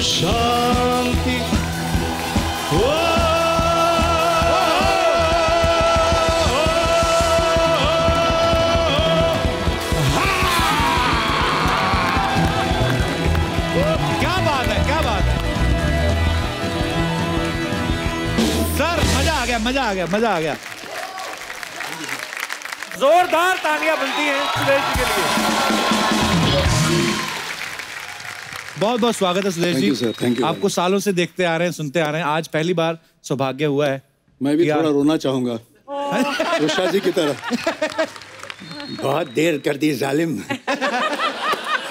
शांति। क्या बात है, क्या बात है सर, मजा आ गया, मजा आ गया, मजा आ गया। जोरदार तालियां बनती हैं सुदेश जी के लिए। बहुत बहुत स्वागत है सुदेश जी। Thank you. आपको सालों से देखते आ रहे हैं, सुनते आ रहे हैं, आज पहली बार सौभाग्य हुआ है। मैं भी थोड़ा रोना चाहूंगा उषा जी की तरह। बहुत देर कर दी जालिम,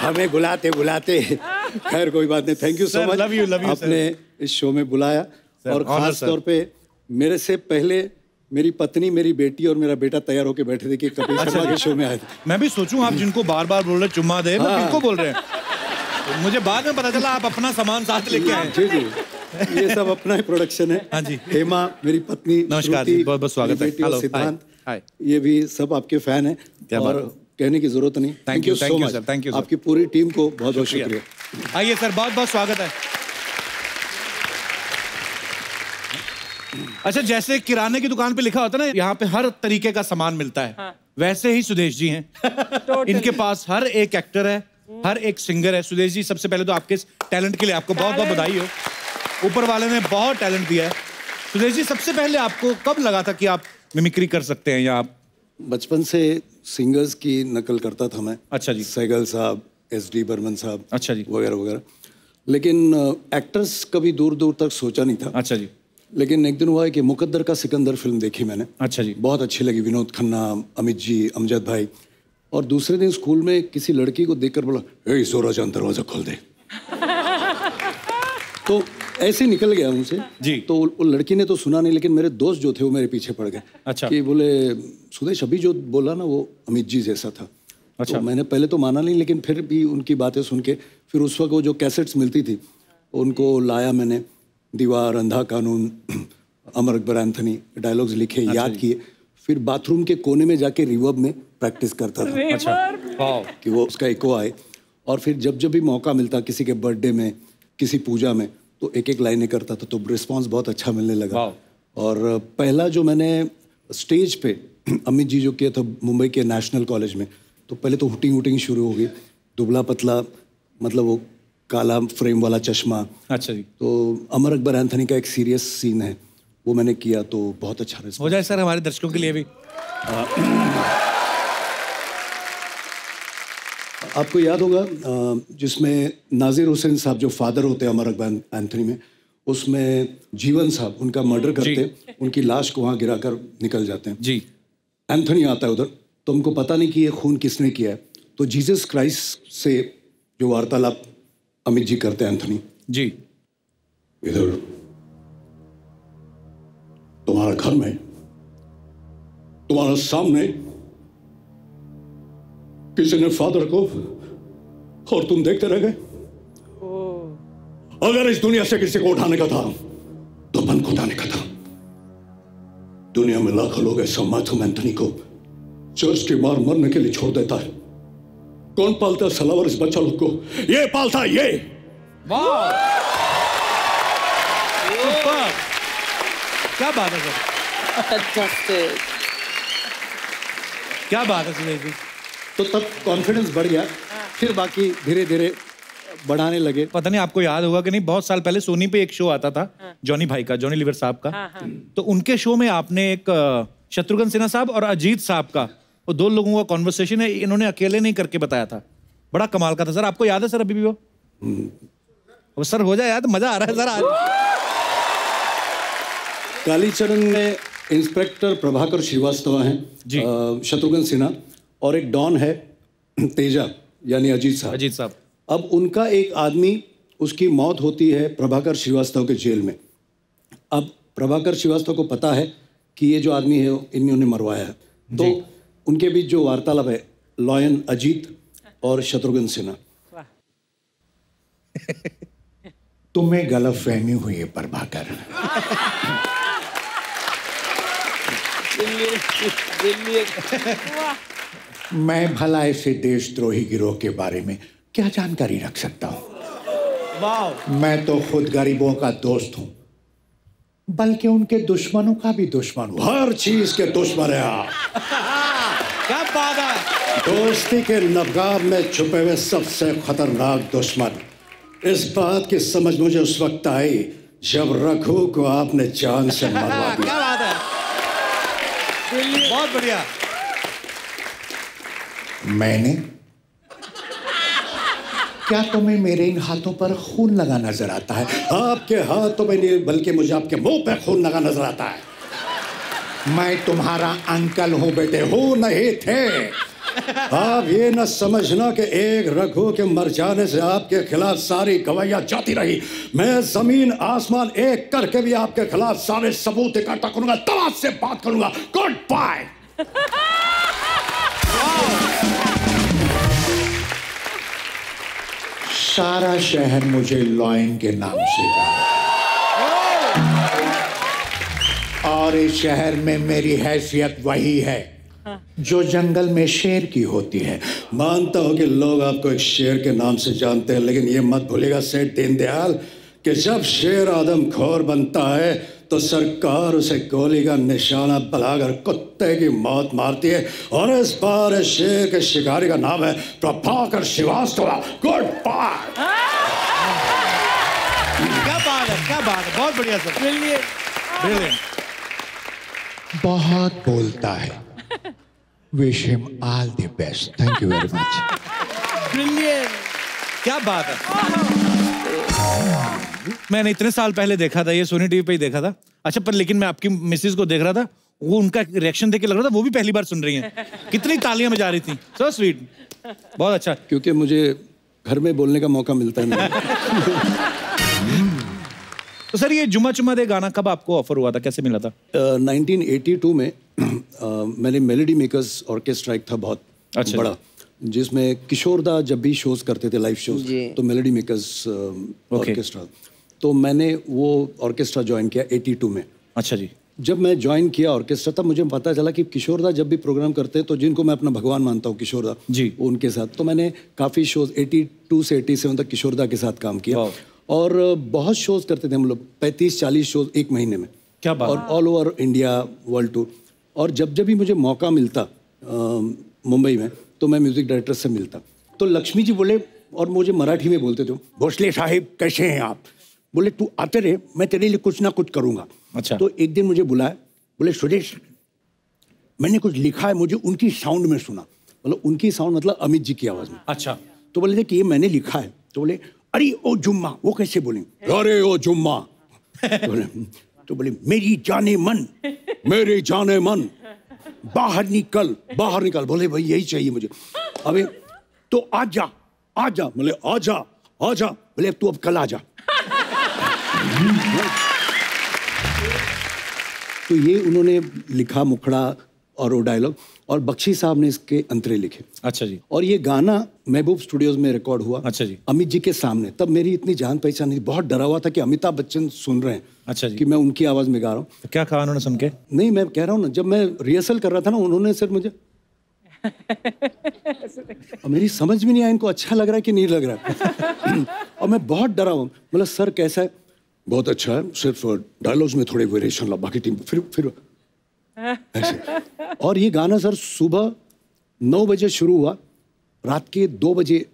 हमें बुलाते बुलाते। खैर कोई बात नहीं, thank you so much. Love you आपने इस शो में बुलाया और खास तौर पे मेरे से पहले मेरी पत्नी, मेरी बेटी और मेरा बेटा तैयार होके बैठे थे कि कपिल शर्मा के शो में आए थे। मैं भी सोचूं आप जिनको बार बार बोल रहे चुम्मा दे, मैं किनको बोल रहे हैं? मुझे बाद में पता चला आप अपना सामान साथ लेके आए। जी जी, ये सब अपना ही प्रोडक्शन है। हाँ जी। हेमा मेरी पत्नी, नमस्कार जी, बहुत बहुत स्वागत है। हेलो सिद्धांत, हाय। ये भी सब आपके फैन हैं और कहने की जरूरत नहीं। Thank you so much, thank you. आपकी पूरी टीम को बहुत बहुत शुक्रिया। आइए सर, बहुत बहुत स्वागत है। अच्छा, जैसे किराने की दुकान पे लिखा होता है ना, यहाँ पे हर तरीके का सामान मिलता है, हाँ। वैसे ही सुदेश जी हैं। इनके पास हर एक एक्टर है, हर एक सिंगर है। सुदेश जी, सबसे पहले तो आपके टैलेंट के लिए आपको बहुत बहुत बधाई हो। ऊपर वाले ने बहुत टैलेंट दिया है। सुदेश जी, सबसे पहले आपको कब लगा था कि आप मिमिक्री कर सकते हैं? या आप बचपन से सिंगर्स की नकल करता था मैं। अच्छा जी। सहगल साहब, एस.डी. बर्मन साहब, अच्छा जी, वगैरह वगैरह। लेकिन एक्टर्स कभी दूर दूर तक सोचा नहीं था। अच्छा जी। लेकिन एक दिन हुआ है कि मुकद्दर का सिकंदर फिल्म देखी मैंने। अच्छा जी। बहुत अच्छी लगी, विनोद खन्ना, अमित जी, अमजद भाई। और दूसरे दिन स्कूल में किसी लड़की को देखकर बोला, ए जोरा जान दरवाजा खोल दे। तो ऐसे निकल गया मुझसे जी। तो वो लड़की ने तो सुना नहीं, लेकिन मेरे दोस्त जो थे वो मेरे पीछे पड़ गए। अच्छा। कि बोले सुदेश अभी जो बोला ना वो अमित जी जैसा था। अच्छा। तो मैंने पहले तो माना नहीं, लेकिन फिर भी उनकी बातें सुन के फिर उस वक्त वो जो कैसेट्स मिलती थी उनको लाया मैंने। दीवार, अंधा कानून, अमर अकबर एंथनी, डायलॉग्स लिखे, याद किए। फिर बाथरूम के कोने में जाके रिवर्ब में प्रैक्टिस करता था। अच्छा, कि वो उसका इको आए। और फिर जब जब भी मौका मिलता, किसी के बर्थडे में, किसी पूजा में, तो एक एक लाइनें करता था, तो रिस्पांस बहुत अच्छा मिलने लगा। और पहला जो मैंने स्टेज पे अमित जी जो किया था मुंबई के नेशनल कॉलेज में, तो पहले तो हुटिंग हुटिंग शुरू हो गई। दुबला पतला, मतलब वो काला फ्रेम वाला चश्मा। अच्छा जी। तो अमर अकबर एंथनी का एक सीरियस सीन है, वो मैंने किया, तो बहुत अच्छा रिस्पांस। हो जाए सर हमारे दर्शकों के लिए भी। आपको याद होगा जिसमें नाजिर हुसैन साहब जो फादर होते हैं अमर अकबर एंथनी में, उसमें जीवन साहब उनका मर्डर करते, उनकी लाश को वहाँ गिराकर निकल जाते हैं जी। एंथनी आता है उधर, तो उनको पता नहीं कि ये खून किसने किया है। तो जीसस क्राइस्ट से जो वार्तालाप अमित जी करते हैं एंथनी जी, इधर तुम्हारा घर में, तुम्हारा सामने किसी ने फादर को, और तुम देखते रह गए। अगर इस दुनिया से किसी को उठाने का था तो मन को उठाने का था। दुनिया में लाखों लोग ऐसा मैथ्यू एंथनी को चर्च की मार मरने के लिए छोड़ देता है। कौन पालता है सलावर इस बच्चा लोग को? ये पालता है, ये। वाह, क्या बात है सर, क्या बात है सुदेश जी। तो तब कॉन्फिडेंस बढ़ गया, फिर बाकी धीरे धीरे बढ़ाने लगे। पता नहीं आपको याद होगा कि नहीं, बहुत साल पहले सोनी पे एक शो आता था, जॉनी भाई का, जॉनी लीवर साहब का। तो उनके शो में आपने एक शत्रुघ्न सिन्हा साहब और अजीत साहब का, वो दो लोगों का कॉन्वर्सेशन है, इन्होंने अकेले नहीं करके बताया था, बड़ा कमाल का था सर। आपको याद है सर अभी भी वो सर हो जाए याद, मजा आ रहा है सर आज। कालीचरण में इंस्पेक्टर प्रभाकर श्रीवास्तव हैं, शत्रुघ्न सिन्हा, और एक डॉन है तेजा यानी अजीत साहब। अब उनका एक आदमी, उसकी मौत होती है प्रभाकर श्रीवास्तव के जेल में। अब प्रभाकर श्रीवास्तव को पता है कि ये जो आदमी है इन्होंने मरवाया है, तो उनके बीच जो वार्तालाप है, लॉयन अजीत और शत्रुघ्न सिन्हा। तुम्हें गलतफहमी हुई है प्रभाकर। मैं भला ऐसे देशद्रोही गिरोह के बारे में क्या जानकारी रख सकता हूँ? वाह। मैं तो खुद गरीबों का दोस्त हूँ, बल्कि उनके दुश्मनों का भी दुश्मन हूँ। हर चीज के दुश्मन है आप। क्या बात है। दोस्ती के नकाब में छुपे हुए सबसे खतरनाक दुश्मन। इस बात की समझ मुझे उस वक्त आई जब रघु को आपने जान से मरवा दिया। क्या बात है, बहुत बढ़िया। मैंने? क्या तुम्हें मेरे इन हाथों पर खून लगा नजर आता है? आपके हाथों में नहीं बल्कि मुझे आपके मुंह पे खून लगा नजर आता है। मैं तुम्हारा अंकल हूं बेटे। हो नहीं थे। आप ये न समझना कि एक रघु के मर जाने से आपके खिलाफ सारी गवाहियां जाती रही। मैं जमीन आसमान एक करके भी आपके खिलाफ सारे सबूत इकट्ठा करूंगा, तब आपसे बात करूंगा। Goodbye. सारा शहर मुझे लॉयन के नाम से जाने, और इस शहर में मेरी हैसियत वही है जो जंगल में शेर की होती है। मानता हूं कि लोग आपको एक शेर के नाम से जानते हैं, लेकिन ये मत भूलिएगा सेठ दीनदयाल कि जब शेर आदमखोर बनता है तो सरकार उसे गोली का निशाना बनाकर कुत्ते की मौत मारती है। और इस बार इस शेर के शिकारी का नाम है प्रभाकर श्रीवास्तव। Good bye. क्या बात है, क्या बात है, बहुत बढ़िया सर। ब्रिलियंट। बहुत बोलता है। Wish him all the best. Thank you very much. Brilliant. क्या बात है। मैंने इतने साल पहले देखा था, ये सोनी टीवी पे ही देखा था। अच्छा, पर लेकिन मैं आपकी मिसेज को देख रहा था, वो उनका रिएक्शन देख के लग रहा था वो भी पहली बार सुन रही हैं। कितनी तालियां बजा रही थी। सो स्वीट, बहुत अच्छा। क्योंकि मुझे घर में बोलने का मौका मिलता है नहीं। तो सर ये जुम्मा चुम्मा दे गाना कब आपको ऑफर हुआ था, कैसे मिला था? 1982 में मैंने मेलोडी मेकर्स ऑर्केस्ट्रा एक था बहुत अच्छा बड़ा, जिसमें किशोर दा जब भी शोज करते थे, लाइव शोज, तो मेलोडी मेकर्स ऑर्केस्ट्रा, तो मैंने वो ऑर्केस्ट्रा ज्वाइन किया 82 में। अच्छा जी। जब मैं ज्वाइन किया ऑर्केस्ट्रा तब मुझे पता चला कि किशोर दा जब भी प्रोग्राम करते हैं, तो जिनको मैं अपना भगवान मानता हूँ किशोर दा जी, उनके साथ, तो मैंने काफ़ी शोज 82 से 87 तक किशोर दा के साथ काम किया। और बहुत शोज करते थे हम लोग, 35-40 शोज एक महीने में। क्या बात। और all over India, world tour. और जब जब भी मुझे मौका मिलता मुंबई में, तो मैं म्यूजिक डायरेक्टर से मिलता, तो लक्ष्मी जी बोले, और मुझे मराठी में बोलते थे, भोसले साहिब कैसे हैं आप? बोले तू आते रहे, मैं तेरे लिए कुछ ना कुछ करूंगा। अच्छा। तो एक दिन मुझे बुलाया, बोले सुरेश मैंने कुछ लिखा है, मुझे उनकी साउंड में सुना। मतलब उनकी साउंड मतलब अमित जी की आवाज में। अच्छा। तो बोले थे कि ये मैंने लिखा है। तो बोले अरे ओ जुम्मा, वो कैसे बोलेंगे? अरे ओ जुम्मा। तो बोले मेरी जाने मन, मेरे जाने मन, बाहर निकल, बाहर निकल। बोले भाई यही चाहिए मुझे। अबे तो आजा, आजा। बोले आजा, आजा। बोले तू अब कल आजा। तो ये उन्होंने लिखा मुखड़ा और वो डायलॉग, और बख्शी साहब ने इसके अंतरे लिखे। अच्छा जी। और ये गाना महबूब स्टूडियोज में रिकॉर्ड हुआ। अच्छा जी। अमित जी के सामने। तब मेरी इतनी जान पहचान नहीं, बहुत डरा हुआ था कि अमिताभ बच्चन सुन रहे हैं। अच्छा जी। कि मैं उनकी आवाज में गा रहा हूँ। तो क्या कहा उन्होंने सुन के? नहीं, मैं कह रहा हूँ ना, जब मैं रिहर्सल कर रहा था ना, उन्होंने सिर्फ मुझे और मेरी समझ में नहीं आया इनको अच्छा लग रहा है कि नहीं लग रहा है। और मैं बहुत डरा हूँ। मतलब सर कैसा है? बहुत अच्छा है, सिर्फ डायलॉग्स में थोड़े वेरिएशन ला, बाकी टीम फिर ऐसे। और ये गाना सर सुबह 9 बजे शुरू हुआ, रात के 2 बजे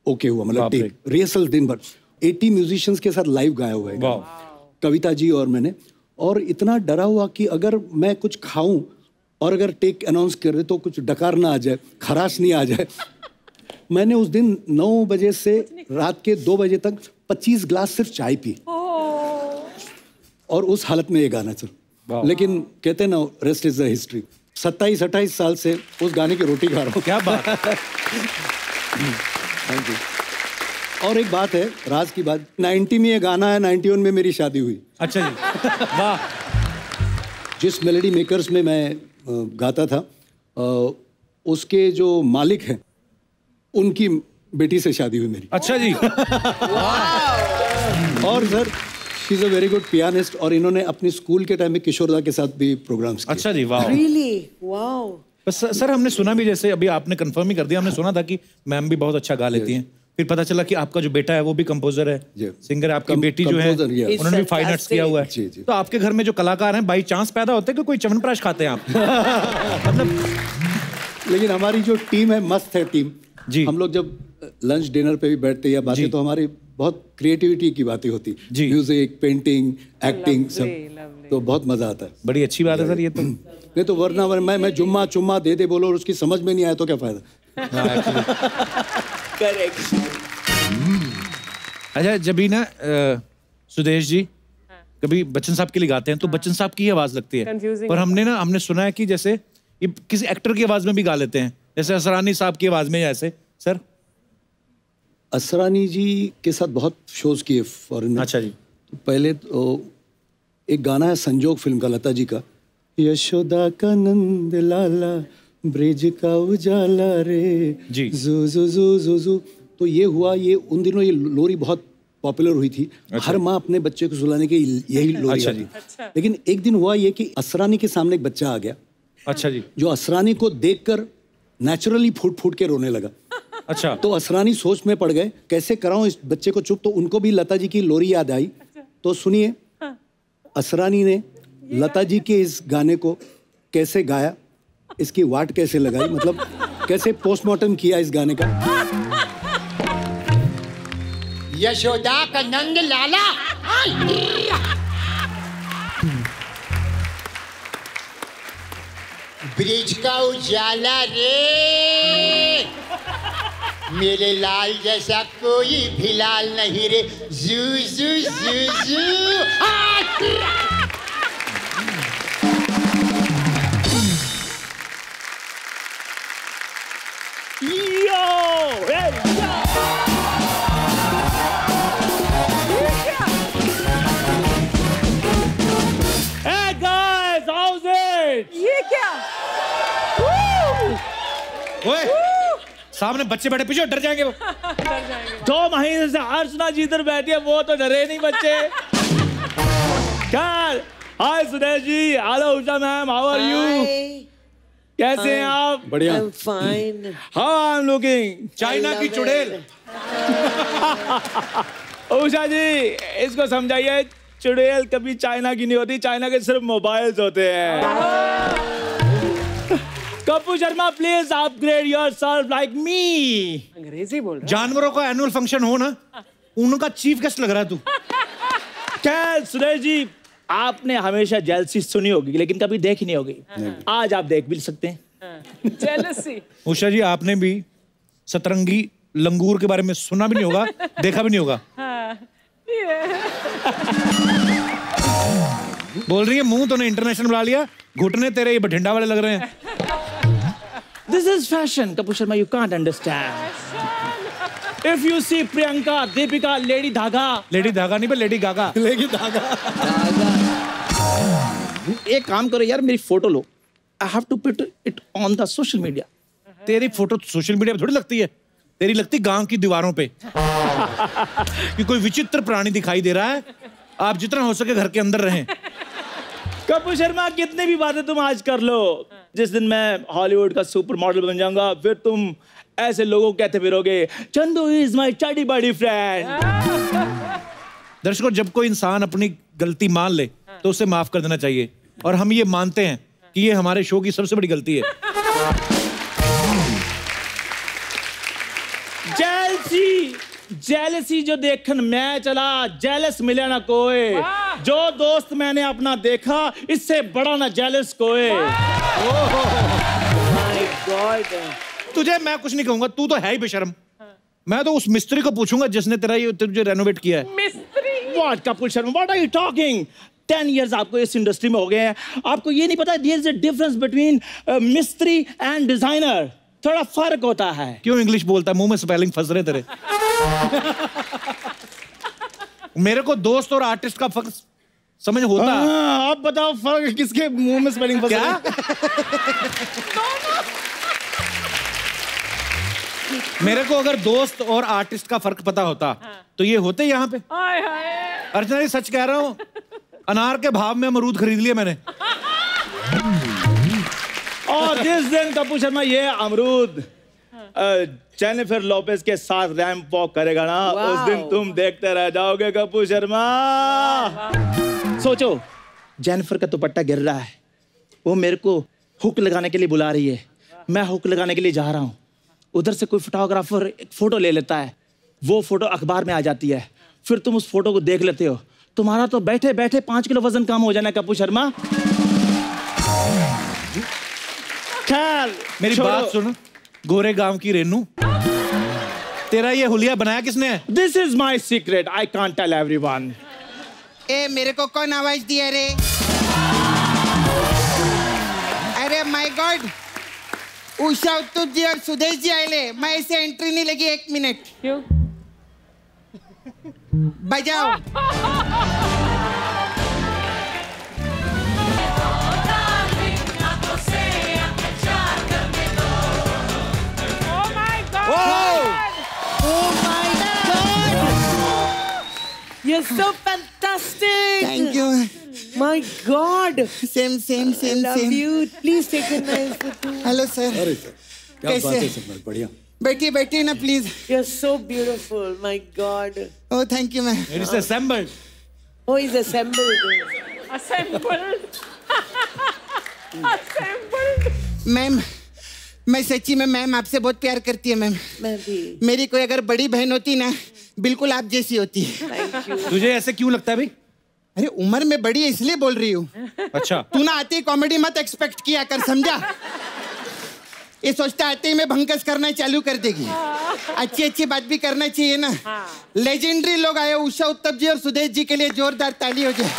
ओके हुआ। मतलब रिहर्सल दिन भर 80 म्यूजिशियंस के साथ लाइव गाया हुआ है, कविता जी और मैंने। और इतना डरा हुआ कि अगर मैं कुछ खाऊं और अगर टेक अनाउंस कर दे तो कुछ डकार ना आ जाए, खराश नहीं आ जाए। मैंने उस दिन 9 बजे से रात के 2 बजे तक 25 ग्लास सिर्फ चाय पी, और उस हालत में ये गाना चल। लेकिन कहते ना, रेस्ट इज द हिस्ट्री। 27-28 साल से उस गाने की रोटी खा रहा हूँ। क्या बात। Thank you. और एक बात है, राज की बात, 90 में ये गाना है, 91 में मेरी शादी हुई। अच्छा जी। वाह। जिस मेलोडी मेकर्स में मैं गाता था, उसके जो मालिक हैं, उनकी बेटी से शादी हुई मेरी। अच्छा जी। और sir she is a very good pianist, और इन्होंने अपनी स्कूल के टाइम में किशोर दा के साथ भी प्रोग्राम्स किए। अच्छा जी। वाह। Really? Wow. बस सर हमने सुना भी, जैसे अभी आपने कंफर्म ही कर दिया, हमने सुना था कि मैम भी बहुत अच्छा गा लेती हैं, फिर पता चला कि आपका जो बेटा है वो भी कंपोजर है, सिंगर है, आपकी बेटी जो है उन्होंने भी फाइन आर्ट्स किया हुआ है। तो आपके घर में जो कलाकार हैं बाई चांस पैदा होते हैं कि कोई च्यवनप्राश खाते हैं आप? मतलब लेकिन हमारी जो टीम है मस्त है टीम जी। हम लोग जब लंच डिनर पे भी बैठते या बातें तो हमारी बहुत क्रिएटिविटी की बातें होती, म्यूजिक, पेंटिंग, एक्टिंग सब, तो बहुत मजा आता है। बड़ी अच्छी बात है सर ये तो। नहीं तो वरना मैं जुम्मा चुम्मा दे बोलो और उसकी समझ में नहीं आया तो क्या फायदा। करेक्ट। अच्छा जब भी ना सुदेश जी कभी बच्चन साहब के लिए गाते हैं तो बच्चन साहब की ही आवाज लगती है, पर हमने सुना है कि जैसे ये किसी एक्टर की आवाज में भी गा लेते हैं, जैसे असरानी साहब की आवाज में। जैसे सर असरानी जी के साथ बहुत शोज किए फॉरेन में। अच्छा जी। तो पहले तो एक गाना है संजोग फिल्म का, लता जी का, यशोदा का नंद लाला ब्रिज का उजाला रे जी, जू जू जू जू जू। तो ये हुआ, ये उन दिनों ये लोरी बहुत पॉपुलर हुई थी। अच्छा। हर माँ अपने बच्चे को सुलाने के यही लोरी। अच्छा जी। लेकिन एक दिन हुआ ये कि असरानी के सामने एक बच्चा आ गया। अच्छा जी। जो असरानी को देखकर नेचुरली फूट फूट के रोने लगा। अच्छा। तो असरानी सोच में पड़ गए कैसे कराऊं इस बच्चे को चुप। तो उनको भी लता जी की लोरी याद आई। तो सुनिए, असरानी ने लता जी के इस गाने को कैसे गाया, इसकी वाट कैसे लगाई, मतलब कैसे पोस्टमार्टम किया इस गाने का। यशोदा का नंद लाला ब्रिज का उजाला रे, मेरे लाल जैसा कोई भी लाल नहीं रे, जू जू जू जू। ओए, सामने बच्चे बैठे, पीछे डर जाएंगे वो। 2 महीने से अर्चना जी इधर बैठी है, वो तो डरे नहीं बच्चे। क्या? Hi Sudesh ji, hello Usha ma'am, how are you? कैसे हैं आप? बढ़िया। I'm fine. How I am looking? China की चुड़ैल। उषा जी इसको समझाइए, चुड़ैल कभी चाइना की नहीं होती, चाइना के सिर्फ मोबाइल्स होते हैं। Kapoor Sharma please upgrade yourself like me. अंग्रेजी बोल रहा जानवरों का एनुअल फंक्शन हो ना, उनका चीफ गेस्ट लग रहा है तू। क्या सुरेश जी, आपने हमेशा जेलसी सुनी होगी लेकिन कभी देखी नहीं होगी, आज आप देख भी सकते हैं। जेलसी। उषा जी आपने भी सतरंगी लंगूर के बारे में सुना भी नहीं होगा, देखा भी नहीं होगा। बोल रही है मुंह तो ने इंटरनेशनल बुला लिया, घुटने तेरे ये बठिंडा वाले लग रहे हैं। This is fashion, Kapoor Sharma, you can't understand. If you see Priyanka, Deepika, Lady Dhaga. Lady धागा नहीं, पर लेडी गागा। लेकिन धागा। एक काम करो यार, मेरी photo low. I have to put it on the social media. तेरी फोटो सोशल मीडिया पे थोड़ी लगती है, तेरी लगती गांव की दीवारों पे। कि कोई विचित्र प्राणी दिखाई दे रहा है, आप जितना हो सके घर के अंदर रहें। कपूर शर्मा कितनी भी बातें तुम आज कर लो, जिस दिन मैं हॉलीवुड का सुपर मॉडल बन जाऊंगा फिर तुम ऐसे लोगों को कहते फिरोगे, चंदू इज माय चड्डी बड़ी फ्रेंड। दर्शकों, जब कोई इंसान अपनी गलती मान ले तो उसे माफ कर देना चाहिए, और हम ये मानते हैं कि ये हमारे शो की सबसे बड़ी गलती है। जेलसी जो देखन मैं चला, जेलस मिले ना कोई, जो दोस्त मैंने अपना देखा इससे बड़ा ना जेलस कोई। तुझे मैं कुछ नहीं कहूंगा, तू तो है ही बेशर्म। मैं तो उस मिस्त्री को पूछूंगा जिसने तेरा ये तुझे रेनोवेट किया है। मिस्त्री? What Kapoor Sharma, what are you talking? 10 years आपको इस इंडस्ट्री में हो गए हैं, आपको ये नहीं पता there is a difference between मिस्त्री and डिजाइनर, थोड़ा फर्क होता है। क्यों इंग्लिश बोलता है, मुंह में स्पेलिंग फंस रहे तेरे। मेरे को दोस्त और आर्टिस्ट का फर्क समझ होता। आप बताओ फर्क किसके मुंह में स्पेलिंग फंस रहा है? मेरे को अगर दोस्त और आर्टिस्ट का फर्क पता होता तो ये होते यहाँ पे। अर्चना जी सच कह रहा हूँ, अनार के भाव में अमरूद खरीद लिया मैंने। और जिस दिन कपूर शर्मा ये अमरूद जेनिफर लोपेज के साथ रैंप वॉक करेगा ना, उस दिन तुम देखते रह जाओगे कपूर शर्मा। सोचो, जेनिफर का दुपट्टा गिर रहा है, वो मेरे को हुक लगाने के लिए बुला रही है, मैं हुक लगाने के लिए जा रहा हूँ, उधर से कोई फोटोग्राफर एक फोटो ले लेता है, वो फोटो अखबार में आ जाती है, फिर तुम उस फोटो को देख लेते हो, तुम्हारा तो बैठे बैठे 5 किलो वजन कम हो जाना कपूर शर्मा। खैर मेरी बात सुन, गोरे गांव की रेनू, तेरा ये हुलिया बनाया किसने है? This is my secret, I can't tell everyone. ए मेरे को कौन आवाज दिया रे? अरे माय गॉड, उषा उत्तुप जी और सुदेश जी आए, मैं ऐसे एंट्री नहीं लगी 1 मिनट। क्यों? बजाओ। You're so fantastic. Thank you. My God. Same. I love you. Please take a nice photo. Hello sir. अरे सर, क्या बात है सर, बढ़िया। बैठिए ना please. You're so beautiful. My God. Oh thank you ma'am. It is assembled. Oh, he's assembled. Ma'am, मैं सच्ची में मैम आपसे बहुत प्यार करती है मैम। मैं भी। मेरी कोई अगर बड़ी बहन होती ना, बिल्कुल आप जैसी होती है। Thank you. तुझे ऐसे क्यों लगता है भाई? अरे उम्र में बड़ी है इसलिए बोल रही हूँ। अच्छा। तू ना आती कॉमेडी मत एक्सपेक्ट किया कर, समझा? ये सोचता आते ही मैं भंकस करना चालू कर देगी। अच्छी बात भी करना चाहिए ना। लेजेंडरी लोग आए, उषा उत्तप जी और सुदेश जी के लिए जोरदार ताली हो जाए।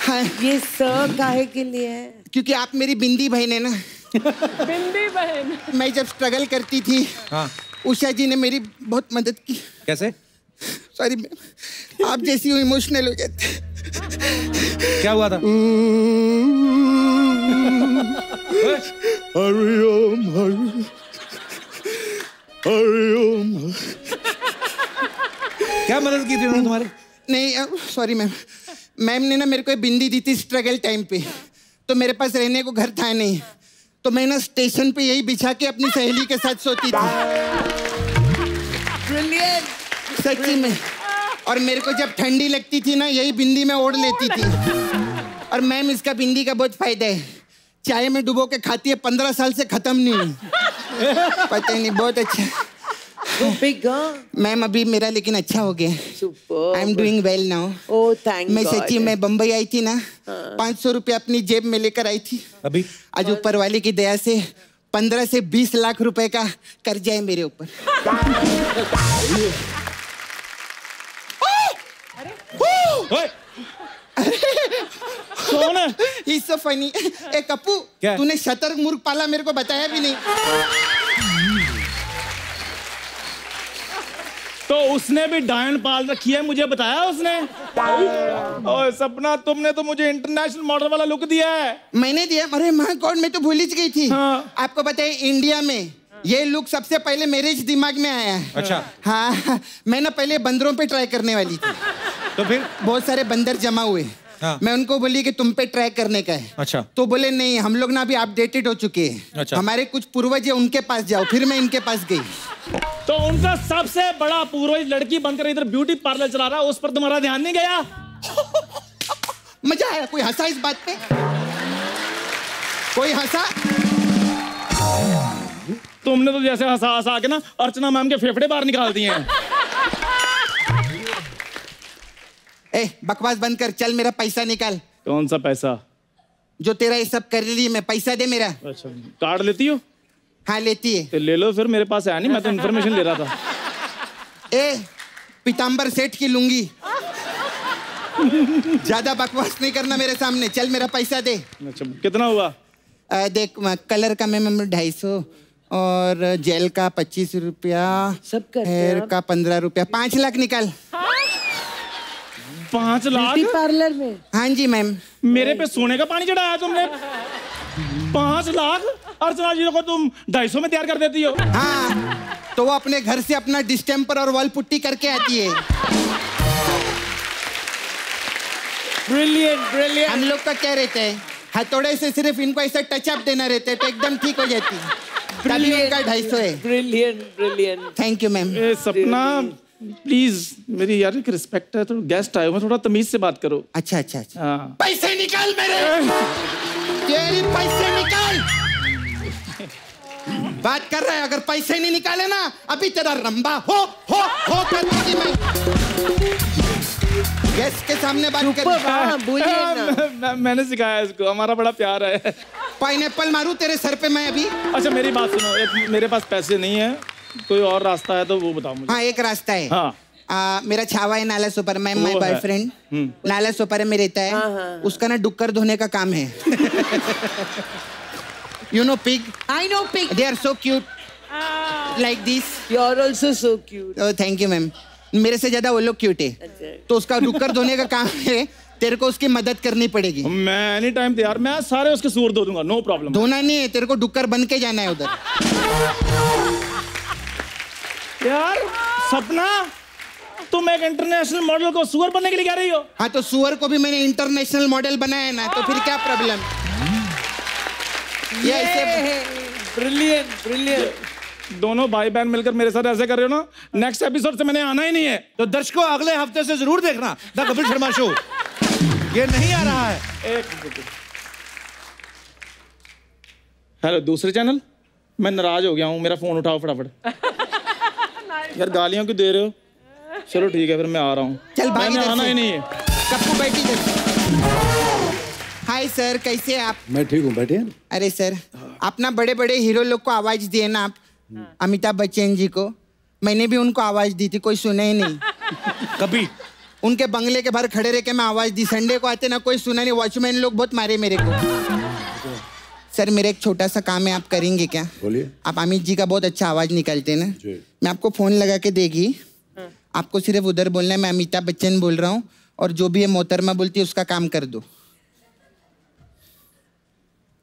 हाँ। ये सब काहे के लिए है? क्योंकि आप मेरी बिंदी बहन है ना। बिंदी बहन। मैं जब स्ट्रगल करती थी, हाँ। उषा जी ने मेरी बहुत मदद की। कैसे? सॉरी मैम, आप जैसी हूँ इमोशनल हो जाते। क्या हुआ था? क्या मदद की थी उन्होंने तुम्हारी? नहीं सॉरी मैम, मैम ने ना मेरे को बिंदी दी थी स्ट्रगल टाइम पे, तो मेरे पास रहने को घर था नहीं, तो मैं ना स्टेशन पे यही बिछा के अपनी सहेली के साथ सोती थी। Brilliant. सच्ची में। और मेरे को जब ठंडी लगती थी ना, यही बिंदी में ओढ़ लेती थी। और मैम इसका बिंदी का बहुत फायदा है, चाय में डुबो के खाती है, 15 साल से खत्म नहीं हुई। पता ही नहीं, बहुत अच्छा। मैम अभी मेरा लेकिन अच्छा हो गया। I am doing well now. Oh, thank मैं God. सच्ची मैं बम्बई आई थी ना, 500 रुपये अपनी जेब में लेकर आई थी। अभी आज ऊपर वाले की दया से 15 से 20 लाख रुपए का कर्जा है मेरे ऊपर। कौन है? He's so funny. ए कप्पू, तूने शतरमुर्ग पाला मेरे को बताया भी नहीं। तो उसने भी डायन पाल रखी है, मुझे बताया उसने। ओए सपना, तुमने तो मुझे इंटरनेशनल मॉडल वाला लुक दिया है। मैंने दिया? अरे माँ गॉड, मैं तो भूल ही गई थी। हाँ। आपको बताइए, इंडिया में ये लुक सबसे पहले मेरे दिमाग में आया है। अच्छा। हाँ, मैं ना पहले बंदरों पे ट्राई करने वाली थी, तो फिर बहुत सारे बंदर जमा हुए। हाँ। मैं उनको बोली कि तुम पे ट्राई करने का है। अच्छा। तो बोले नहीं, हम लोग ना अभी अपडेटेड हो चुके हैं। अच्छा। हमारे कुछ पूर्वज है, उनके पास जाओ। फिर मैं इनके पास गई। तो उनका सबसे बड़ा पूर्वज लड़की बनकर इधर ब्यूटी पार्लर चला रहा है, उस पर तुम्हारा ध्यान नहीं गया? मजा आया? कोई हंसा इस बात पे? कोई हंसा? तुमने तो जैसे हंसा हंसा के ना अर्चना मैम के फेफड़े बाहर निकाल दिए हैं। ए बकवास बंद कर, चल मेरा पैसा निकाल। कौन सा पैसा? जो तेरा ये सब कर रही है, मैं पैसा दे मेरा। अच्छा, कार्ड लेती हो? हाँ लेती है। तो ले लो फिर, मेरे पास है नहीं, मैं तो इन्फॉर्मेशन ले रहा था। ए पीताम्बर सेठ की लूंगी, ज्यादा बकवास नहीं करना मेरे सामने। चल मेरा पैसा दे। अच्छा, कितना हुआ? देख, कलर का मैं 250 और जेल का 25 रुपया, सब करते हेयर हैं का 15 रुपया, 5 लाख निकाल। 5 लाख? ब्यूटी पार्लर में? हाँ जी मैम। मेरे पे सोने का पानी चढ़ाया तुमने? 5 लाख? अर्चना जी को तुम 250 में तैयार कर देती हो? हाँ, तो वो अपने घर से अपना डिस्टेम्पर और वॉल पुट्टी करके आती है। Brilliant brilliant. हम लोग का क्या रहता है, हथौड़े से सिर्फ इनको ऐसा टचअप देना रहता है तो एकदम ठीक हो जाती है। तभी उनका 250 है। Brilliant brilliant. Thank you ma'am. सपना प्लीज मेरी यार एक रिस्पेक्ट है, तो गेस्ट आए हो, थोड़ा तमीज से बात करो। अच्छा अच्छा अच्छा। हाँ। पैसे निकाल मेरे, तेरी पैसे निकाल। बात कर रहा है, अगर पैसे नहीं निकाले ना अभी तेरा रंबा हो कर दूंगी मैं। गेस्ट के सामने बात कर। बोलिए ना। मैंने सिखाया इसको, हमारा बड़ा प्यार है। पाइनएप्पल मारूं तेरे सर पे मैं अभी? अच्छा मेरी बात सुनो, मेरे पास पैसे नहीं है, कोई और रास्ता है तो वो बताओ मुझे। हाँ एक रास्ता है। हाँ। मेरा छावा है नाला सुपर, मैं माय बॉयफ्रेंड नाला सुपर में रहता है। उसका ना डुक्कर धोने का काम है। You know pig? I know pig. They are so cute. Like this. You are also so cute. Oh, thank you, ma'am. मेरे से ज्यादा वो लोग क्यूट है, तो उसका डुक्कर धोने का काम है, तेरे को उसकी मदद करनी पड़ेगी। मैं एनी टाइम तैयार, मैं सारे उसके सूर धो दूंगा, नो प्रॉब्लम। धोना नहीं है, तेरे को डुक्कर बन के जाना है उधर। यार सपना, तुम एक इंटरनेशनल मॉडल को सुअर बनने के लिए कह रही हो? हाँ तो सुअर को भी मैंने इंटरनेशनल मॉडल बनाया ना, तो फिर क्या प्रॉब्लम? ये ऐसे ब्रिलियंट ब्रिलियंट। दोनों भाई बहन मिलकर मेरे साथ ऐसे कर रहे हो ना, नेक्स्ट एपिसोड से मैंने आना ही नहीं है। तो दर्शकों अगले हफ्ते से जरूर देखना द कपिल शर्मा शो। ये नहीं आ रहा है। एक हेलो दूसरे चैनल, मैं नाराज हो गया हूँ, मेरा फोन उठाओ फटाफट। यार गालियां क्यों दे रहे हो? चलो ठीक है फिर मैं आ रहा हूँ। चल भाई, मैंने आना ही नहीं है। कप्पू बैठी जैसे। हाय सर, कैसे आप? मैं ठीक हूँ, बैठे। अरे सर, आप ना बड़े बड़े हीरो लोग को आवाज दिए ना आप, अमिताभ बच्चन जी को। मैंने भी उनको आवाज दी थी, कोई सुना ही नहीं। कभी उनके बंगले के बाहर खड़े रह के मैं आवाज दी, संडे को आते ना कोई सुना नहीं, वॉचमैन लोग बहुत मारे मेरे को। सर मेरा एक छोटा सा काम है, आप करेंगे क्या? बोलिए। आप अमित जी का बहुत अच्छा आवाज निकालते हैं ना, मैं आपको फोन लगा के देगी, आपको सिर्फ उधर बोलना है मैं अमिताभ बच्चन बोल रहा हूँ, और जो भी है मोहतरमा बोलती है उसका काम कर दो।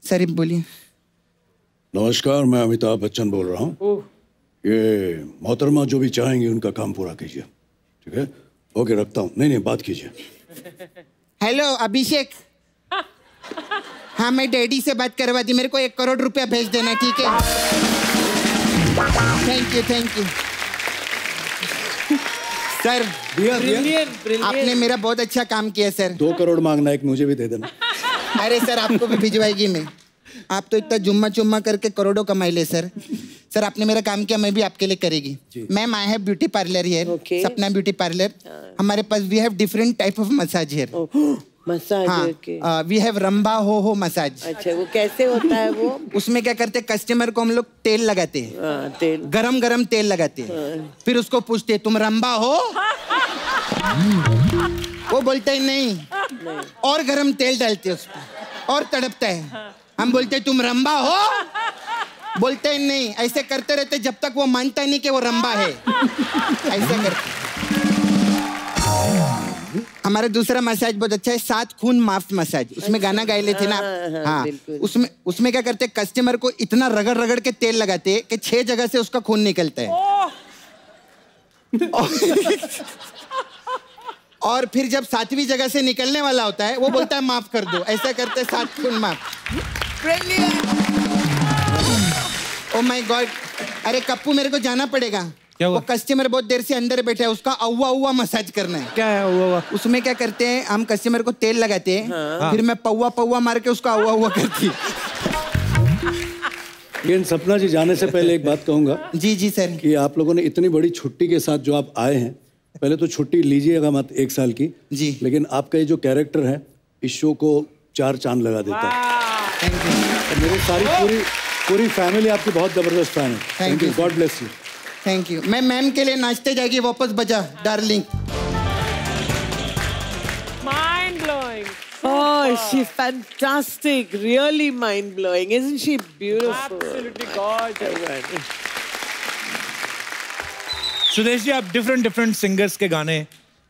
सर बोलिए। नमस्कार, मैं अमिताभ बच्चन बोल रहा हूँ। ये मोहतरमा जो भी चाहेंगे उनका काम पूरा कीजिए, ठीक है? ओके रखता हूँ। नहीं बात कीजिए। हेलो अभिषेक। हाँ मैं डैडी से बात करवा दी, मेरे को 1 करोड़ रुपया भेज देना, ठीक है? Thank you sir. आपने मेरा बहुत अच्छा काम किया सर। 2 करोड़ मांगना, एक मुझे भी दे देना। अरे सर आपको भी भिजवाएगी मैं, आप तो इतना जुम्मा चुम्मा करके करोड़ों कमाई ले सर। सर आपने मेरा काम किया, मैं भी आपके लिए करेगी। Ma'am I have beauty parlour here, Sapna beauty parlour. हमारे पास we have different type of massage here. Massage? हाँ, we have Rambha ho massage. अच्छा वो कैसे होता है वो? उसमें क्या करते हैं, कस्टमर को हम लोग तेल लगाते हैं, तेल गरम तेल लगाते हैं, फिर उसको पूछते हैं तुम रंबा हो? वो बोलता है नहीं, और गरम तेल डालते हैं उस पर और तड़पता है। हम बोलते हैं तुम रंबा हो? बोलते हैं नहीं। ऐसे करते रहते जब तक वो मानता नहीं कि वो रंबा है। ऐसे करते। हमारा दूसरा मसाज बहुत अच्छा है, 7 खून माफ मसाज। उसमें गाना गाए लेते ना। हाँ उसमें क्या करते हैं, कस्टमर को इतना रगड़ के तेल लगाते हैं कि 6 जगह से उसका खून निकलता है। और फिर जब 7वीं जगह से निकलने वाला होता है वो बोलता है माफ कर दो। ऐसा करते 7 खून माफ। Oh my God. अरे कप्पू मेरे को जाना पड़ेगा। क्या हुआ? वो कस्टमर बहुत देर से अंदर बैठा है, उसका अव्वा मसाज करना है। क्या है अव्वा? उसमें क्या करते हैं, हम कस्टमर को तेल लगाते हैं, फिर मैं पौवा मार के उसका अव्वा करती। लेकिन सपना जी जाने से पहले एक बात कहूंगा। जी सर। कि आप लोगों ने इतनी बड़ी छुट्टी के साथ जो आप आए हैं, पहले तो छुट्टी लीजिएगा मत 1 साल की जी, लेकिन आपका ये जो कैरेक्टर है इस शो को 4 चांद लगा देता है। मेरी सारी पूरी फैमिली आपकी बहुत जबरदस्त फैन है। Thank you, God bless you. Thank you. मैं मैम के लिए नाचते जाएगी, वापस बजा darling. Mind blowing. Oh, she's fantastic. Really mind blowing. Isn't she beautiful? Absolutely gorgeous. Sudesh ji, आप डिफरेंट सिंगर्स के गाने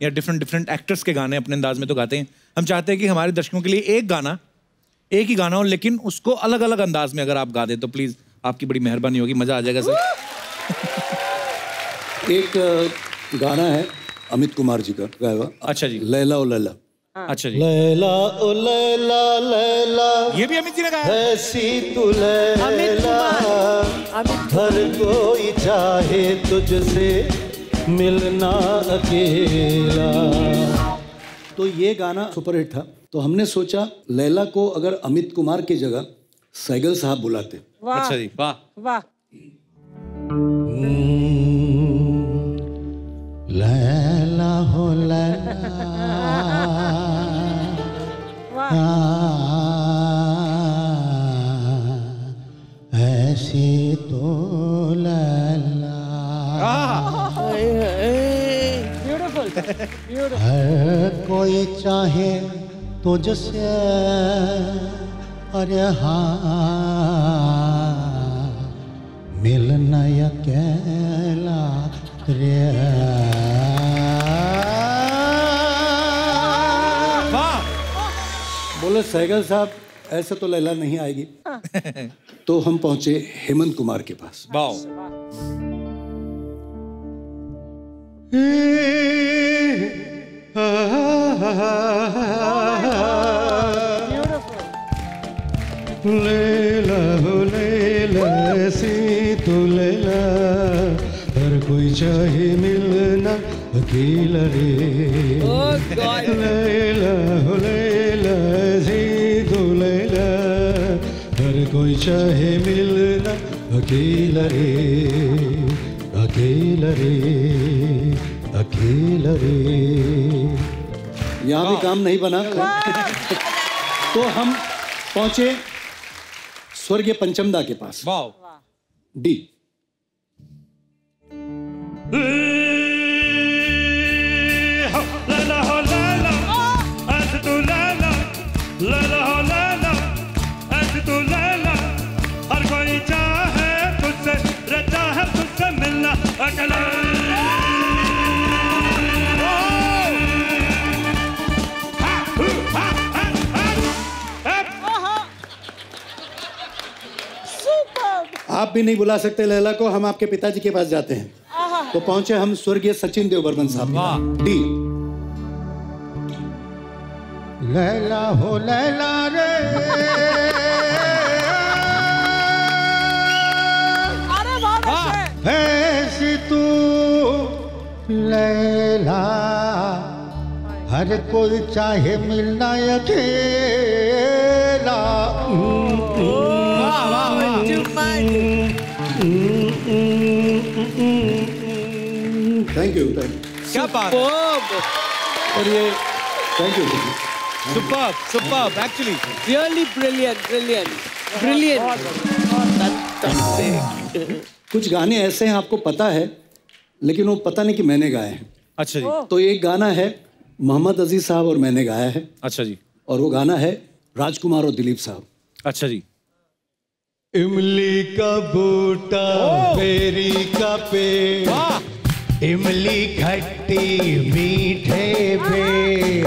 या डिफरेंट एक्टर्स के गाने अपने अंदाज में तो गाते हैं। हम चाहते हैं कि हमारे दर्शकों के लिए एक ही गाना हो, लेकिन उसको अलग अलग अंदाज में अगर आप गा दें तो प्लीज आपकी बड़ी मेहरबानी होगी, मजा आ जाएगा सर। एक गाना है अमित कुमार जी का गाया हुआ। अच्छा जी। लैला ओ लैला। अच्छा जी। लैला ओ लैला लैला, ये भी अमित जी ने गाया। ऐसी तू लैला, हर कोई चाहे तुझसे मिलना अकेला। तो ये गाना सुपरहिट था, तो हमने सोचा लैला को अगर अमित कुमार की जगह सैगल साहब बुलाते। अच्छा जी, वाह वाह। लैला हो लैला, ऐसी तो लैला, हर कोई चाहे तुझसे, अरे हाँ मिलना अकेला रे। बोले सैगल साहब ऐसे तो लैला नहीं आएगी। तो हम पहुंचे हेमंत कुमार के पास। लैला हो लैला, ऐसी तो लैला, हर कोई चाहे मिलना अकेला रे। लैला हो लैला, ऐसी तो लैला, हर कोई चाहे मिलना अकेला रे, अकेला रे, अकेला रे। यहाँ भी काम नहीं बना। तो हम पहुंचे स्वर्गीय पंचमदा के पास। डी। लैला हो लैला, ऐसे तू लैला, लैला हो लैला, ऐसे तू लैला, हर कोई चाहे तुझसे, रहता है तुझसे मिलना अकेला। आप भी नहीं बुला सकते लैला को, हम आपके पिताजी के पास जाते हैं। तो पहुंचे हम स्वर्गीय सचिन देव बर्मन साहब। डी। लैला हो लैला रे, ऐसी तू लैला, हर कोई चाहे मिलना अकेला। थैंक यू, क्या बात। और ये thank you. Superb, superb, actually really brilliant, brilliant, brilliant. कुछ गाने ऐसे हैं आपको पता है, लेकिन वो पता नहीं कि मैंने गाए हैं। अच्छा जी। तो एक गाना है मोहम्मद अजीज साहब और मैंने गाया है। अच्छा जी। और वो गाना है राजकुमार और दिलीप साहब। अच्छा जी। इमली का बूटा, बेरी का पेड़, इमली खट्टी मीठे पेड़,